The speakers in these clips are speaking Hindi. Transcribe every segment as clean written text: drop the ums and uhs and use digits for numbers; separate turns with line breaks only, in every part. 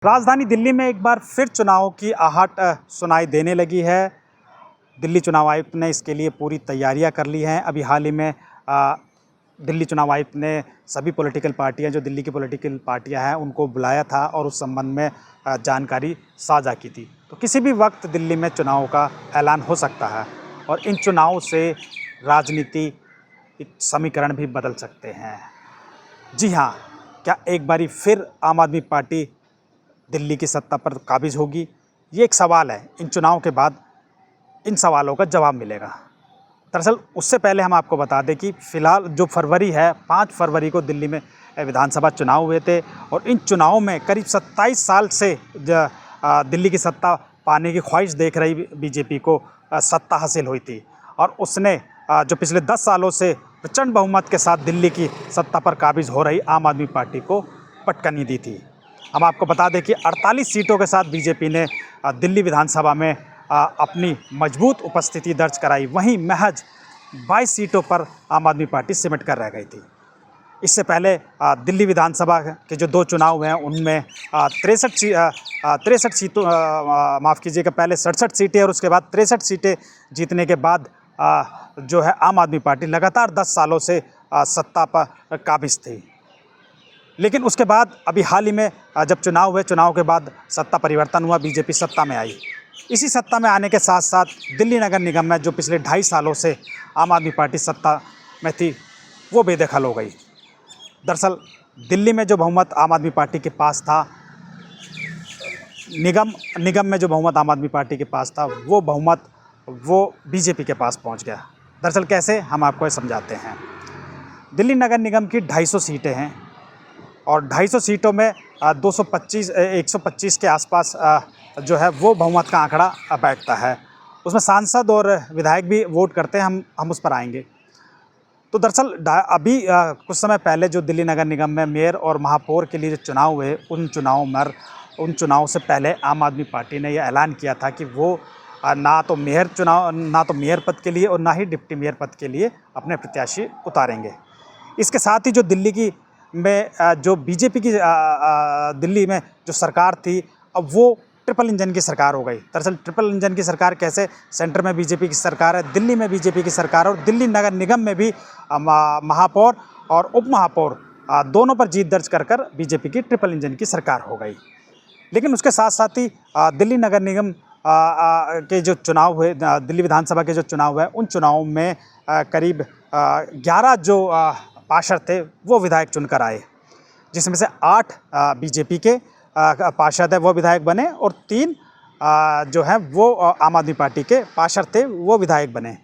राजधानी दिल्ली में एक बार फिर चुनाव की आहट सुनाई देने लगी है। दिल्ली चुनाव आयुक्त ने इसके लिए पूरी तैयारियां कर ली हैं। अभी हाल ही में दिल्ली चुनाव आयुक्त ने सभी पॉलिटिकल पार्टियां, जो दिल्ली की पॉलिटिकल पार्टियां हैं, उनको बुलाया था और उस संबंध में जानकारी साझा की थी। तो किसी भी वक्त दिल्ली में चुनाव का ऐलान हो सकता है और इन चुनाव से राजनीति समीकरण भी बदल सकते हैं। जी हाँ, क्या एक बारी फिर आम आदमी पार्टी दिल्ली की सत्ता पर काबिज होगी? ये एक सवाल है। इन चुनाव के बाद इन सवालों का जवाब मिलेगा। दरअसल उससे पहले हम आपको बता दें कि फ़िलहाल जो फरवरी है, 5 फरवरी को दिल्ली में विधानसभा चुनाव हुए थे और इन चुनावों में करीब 27 साल से दिल्ली की सत्ता पाने की ख्वाहिश देख रही बीजेपी को सत्ता हासिल हुई थी और उसने जो पिछले 10 सालों से प्रचंड बहुमत के साथ दिल्ली की सत्ता पर काबिज हो रही आम आदमी पार्टी को पटकनी दी थी। हम आपको बता दें कि 48 सीटों के साथ बीजेपी ने दिल्ली विधानसभा में अपनी मजबूत उपस्थिति दर्ज कराई। वहीं महज 22 सीटों पर आम आदमी पार्टी सिमट कर रह गई थी। इससे पहले दिल्ली विधानसभा के जो 2 चुनाव हुए हैं उनमें 63 सीटों माफ़ कीजिएगा, पहले 67 सीटें और उसके बाद 63 सीटें जीतने के बाद जो है आम आदमी पार्टी लगातार 10 सालों से सत्ता पर काबिज थी। लेकिन उसके बाद अभी हाल ही में जब चुनाव हुए, चुनाव के बाद सत्ता परिवर्तन हुआ, बीजेपी सत्ता में आई। इसी सत्ता में आने के साथ साथ दिल्ली नगर निगम में जो पिछले 2.5 सालों से आम आदमी पार्टी सत्ता में थी, वो बेदखल हो गई। दरअसल दिल्ली में जो बहुमत आम आदमी पार्टी के पास था, निगम में जो बहुमत आम आदमी पार्टी के पास था, वो बहुमत वो बीजेपी के पास पहुंच गया। दरअसल कैसे, हम आपको समझाते हैं। दिल्ली नगर निगम की 250 सीटें हैं और 250 सीटों में 125 के आसपास जो है वो बहुमत का आंकड़ा बैठता है। उसमें सांसद और विधायक भी वोट करते हैं, हम उस पर आएंगे। तो दरअसल अभी कुछ समय पहले जो दिल्ली नगर निगम में मेयर और महापौर के लिए जो चुनाव हुए, उन चुनाव से पहले आम आदमी पार्टी ने यह ऐलान किया था कि वो ना तो मेयर पद के लिए और ना ही डिप्टी मेयर पद के लिए अपने प्रत्याशी उतारेंगे। इसके साथ ही जो दिल्ली की में जो बीजेपी की दिल्ली में जो सरकार थी, अब वो ट्रिपल इंजन की सरकार हो गई। दरअसल ट्रिपल इंजन की सरकार कैसे, सेंटर में बीजेपी की सरकार है, दिल्ली में बीजेपी की सरकार है और दिल्ली नगर निगम में भी महापौर और उप महापौर दोनों पर जीत दर्ज कर बीजेपी की ट्रिपल इंजन की सरकार हो गई। लेकिन उसके साथ साथ ही दिल्ली नगर निगम के जो चुनाव हुए, दिल्ली विधानसभा के जो चुनाव हुए, उन चुनावों में करीब 11 जो पार्षद थे वो विधायक चुनकर आए, जिसमें से 8 बीजेपी के पार्षद है वो विधायक बने और 3 जो हैं वो आम आदमी पार्टी के पार्षद थे वो विधायक बने।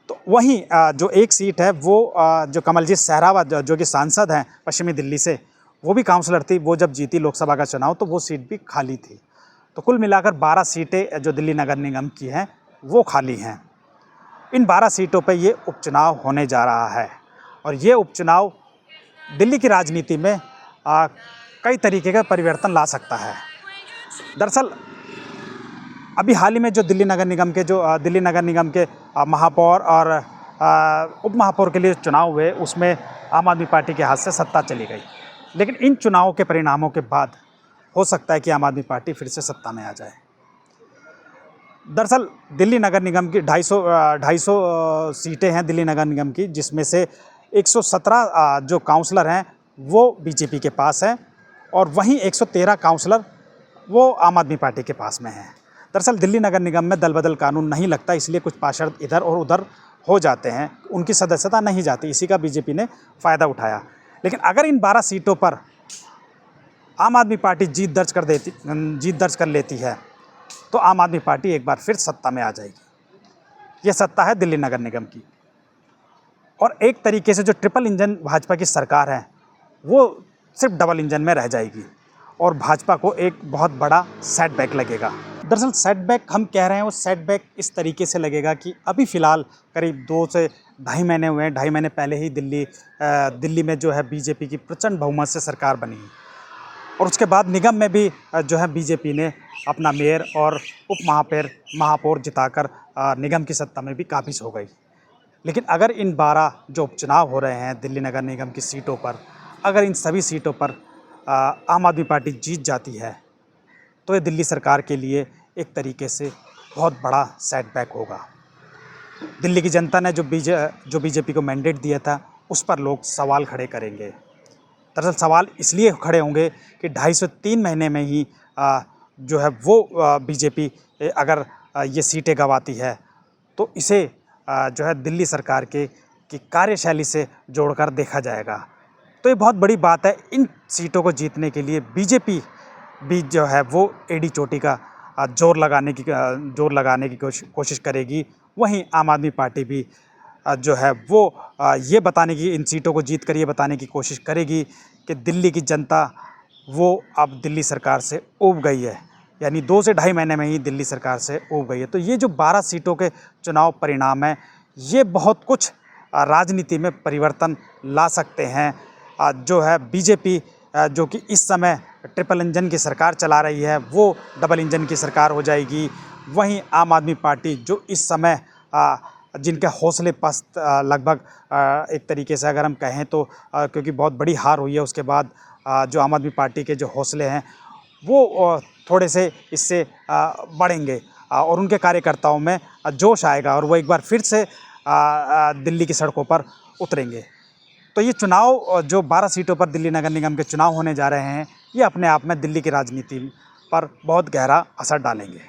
तो वहीं जो एक सीट है वो जो कमलजीत सहरावत जो कि सांसद हैं पश्चिमी दिल्ली से, वो भी काउंसलर थी। वो जब जीती लोकसभा का चुनाव तो वो सीट भी खाली थी। तो कुल मिलाकर 12 सीटें जो दिल्ली नगर निगम की हैं वो खाली हैं। इन 12 सीटों पर ये उपचुनाव होने जा रहा है और ये उपचुनाव दिल्ली की राजनीति में कई तरीके का परिवर्तन ला सकता है। दरअसल अभी हाल ही में जो दिल्ली नगर निगम के महापौर और उप महापौर के लिए चुनाव हुए, उसमें आम आदमी पार्टी के हाथ से सत्ता चली गई। लेकिन इन चुनावों के परिणामों के बाद हो सकता है कि आम आदमी पार्टी फिर से सत्ता में आ जाए। दरअसल दिल्ली नगर निगम की 250 सीटें हैं दिल्ली नगर निगम की, जिसमें से 117 जो काउंसलर हैं वो बीजेपी के पास हैं और वहीं 113 काउंसलर वो आम आदमी पार्टी के पास में हैं। दरअसल दिल्ली नगर निगम में दल बदल कानून नहीं लगता, इसलिए कुछ पार्षद इधर और उधर हो जाते हैं, उनकी सदस्यता नहीं जाती। इसी का बीजेपी ने फ़ायदा उठाया। लेकिन अगर इन 12 सीटों पर आम आदमी पार्टी जीत दर्ज कर लेती है तो आम आदमी पार्टी एक बार फिर सत्ता में आ जाएगी। ये सत्ता है दिल्ली नगर निगम की और एक तरीके से जो ट्रिपल इंजन भाजपा की सरकार है वो सिर्फ डबल इंजन में रह जाएगी और भाजपा को एक बहुत बड़ा सेटबैक लगेगा। दरअसल सेटबैक हम कह रहे हैं, वो सेटबैक इस तरीके से लगेगा कि अभी फ़िलहाल करीब 2 से ढाई महीने हुए हैं। 2.5 महीने पहले ही दिल्ली में जो है बीजेपी की प्रचंड बहुमत से सरकार बनी और उसके बाद निगम में भी जो है बीजेपी ने अपना मेयर और उप महापौर जिताकर निगम की सत्ता में भी काबिज हो गई। लेकिन अगर इन 12 जो उपचुनाव हो रहे हैं दिल्ली नगर निगम की सीटों पर, अगर इन सभी सीटों पर आम आदमी पार्टी जीत जाती है तो ये दिल्ली सरकार के लिए एक तरीके से बहुत बड़ा सेटबैक होगा। दिल्ली की जनता ने जो बीजेपी को मैंडेट दिया था, उस पर लोग सवाल खड़े करेंगे। दरअसल सवाल इसलिए खड़े होंगे कि 2.5 से 3 महीने में ही जो है वो बीजेपी अगर ये सीटें गंवाती है तो इसे जो है दिल्ली सरकार की कार्यशैली से जोड़कर देखा जाएगा। तो ये बहुत बड़ी बात है। इन सीटों को जीतने के लिए बीजेपी भी जो है वो एड़ी चोटी का जोर लगाने की कोशिश करेगी। वहीं आम आदमी पार्टी भी जो है वो ये बताने की, इन सीटों को जीत कर ये बताने की कोशिश करेगी कि दिल्ली की जनता वो अब दिल्ली सरकार से ऊब गई है, यानी 2 से 2.5 महीने में ही दिल्ली सरकार से ऊब गई है। तो ये जो 12 सीटों के चुनाव परिणाम हैं, ये बहुत कुछ राजनीति में परिवर्तन ला सकते हैं। जो है बीजेपी जो कि इस समय ट्रिपल इंजन की सरकार चला रही है, वो डबल इंजन की सरकार हो जाएगी। वहीं आम आदमी पार्टी जो इस समय जिनके हौसले पस्त लगभग एक तरीके से अगर हम कहें तो क्योंकि बहुत बड़ी हार हुई है, उसके बाद जो आम आदमी पार्टी के जो हौसले हैं वो थोड़े से इससे बढ़ेंगे और उनके कार्यकर्ताओं में जोश आएगा और वो एक बार फिर से दिल्ली की सड़कों पर उतरेंगे। तो ये चुनाव जो 12 सीटों पर दिल्ली नगर निगम के चुनाव होने जा रहे हैं, ये अपने आप में दिल्ली की राजनीति पर बहुत गहरा असर डालेंगे।